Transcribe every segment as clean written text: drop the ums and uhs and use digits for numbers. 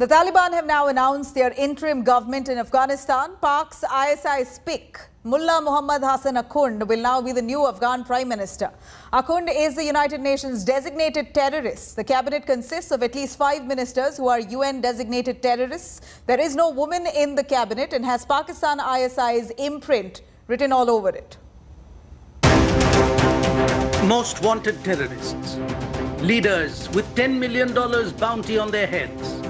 The Taliban have now announced their interim government in Afghanistan. Pak's ISI's pick, Mullah Hasan Akhund, will now be the new Afghan Prime Minister. Akhund is the United Nations designated terrorist. The cabinet consists of at least 5 ministers who are UN designated terrorists. There is no woman in the cabinet and has Pakistan ISI's imprint written all over it. Most wanted terrorists, leaders with $10 million bounty on their heads,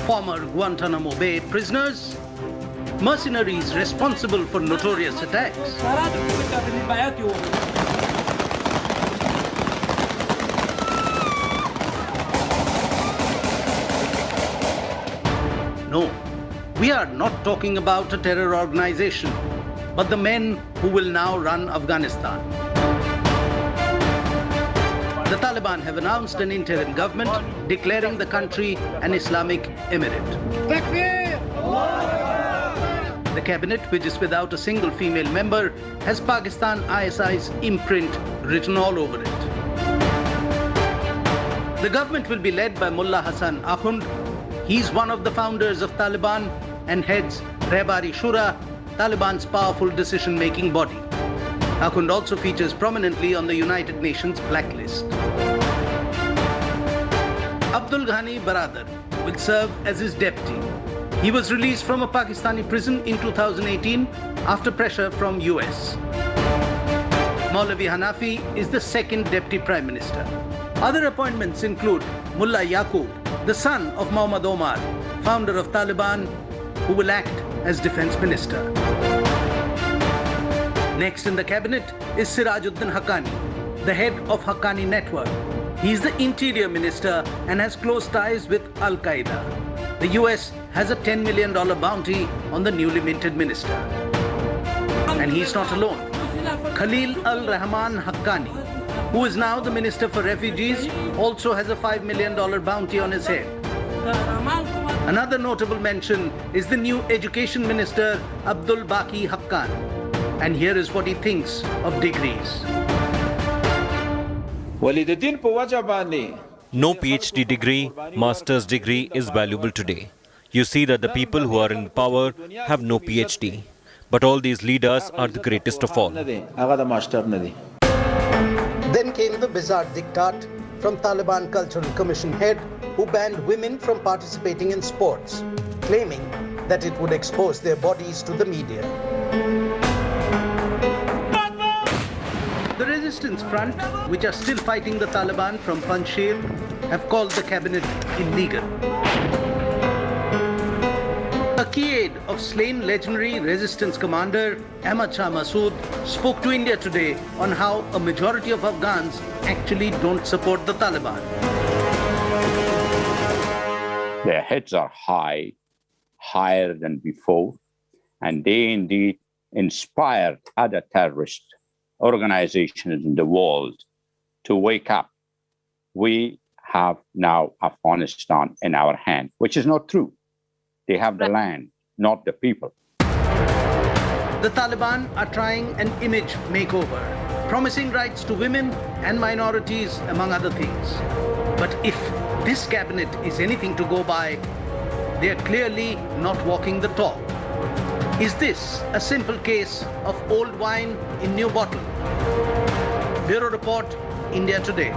former Guantanamo Bay prisoners, mercenaries responsible for notorious attacks. No, we are not talking about a terror organization, but the men who will now run Afghanistan. The Taliban have announced an interim government declaring the country an Islamic emirate. The cabinet, which is without a single female member, has Pakistan ISI's imprint written all over it. The government will be led by Mullah Hasan Akhund. He's one of the founders of Taliban and heads Rehbari Shura, Taliban's powerful decision-making body. Akhund also features prominently on the United Nations blacklist. Abdul Ghani Baradar will serve as his deputy. He was released from a Pakistani prison in 2018 after pressure from US. Maulavi Hanafi is the second deputy prime minister. Other appointments include Mullah Yaqub, the son of Muhammad Omar, founder of Taliban, who will act as defense minister. Next in the cabinet is Sirajuddin Haqqani, the head of Haqqani network. He is the interior minister and has close ties with Al-Qaeda. The US has a $10 million bounty on the newly minted minister. And he's not alone. Khalil al-Rahman Haqqani, who is now the Minister for Refugees, also has a $5 million bounty on his head. Another notable mention is the new Education Minister, Abdul Baqi Haqqan. And here is what he thinks of degrees. No PhD degree, master's degree is valuable today. You see that the people who are in power have no PhD. But all these leaders are the greatest of all. Then came the bizarre diktat from Taliban Cultural Commission head, who banned women from participating in sports, claiming that it would expose their bodies to the media. The Resistance Front, which are still fighting the Taliban from Panjshir, have called the cabinet illegal. A key aide of slain legendary resistance commander Ahmad Shah Massoud spoke to India today on how a majority of Afghans actually don't support the Taliban. Their heads are high, higher than before, and they indeed inspire other terrorist organizations in the world to wake up. We have now Afghanistan in our hand, which is not true. They have the land, not the people. The Taliban are trying an image makeover, promising rights to women and minorities, among other things. But if this cabinet is anything to go by, they are clearly not walking the talk. Is this a simple case of old wine in new bottle? Bureau Report, India Today.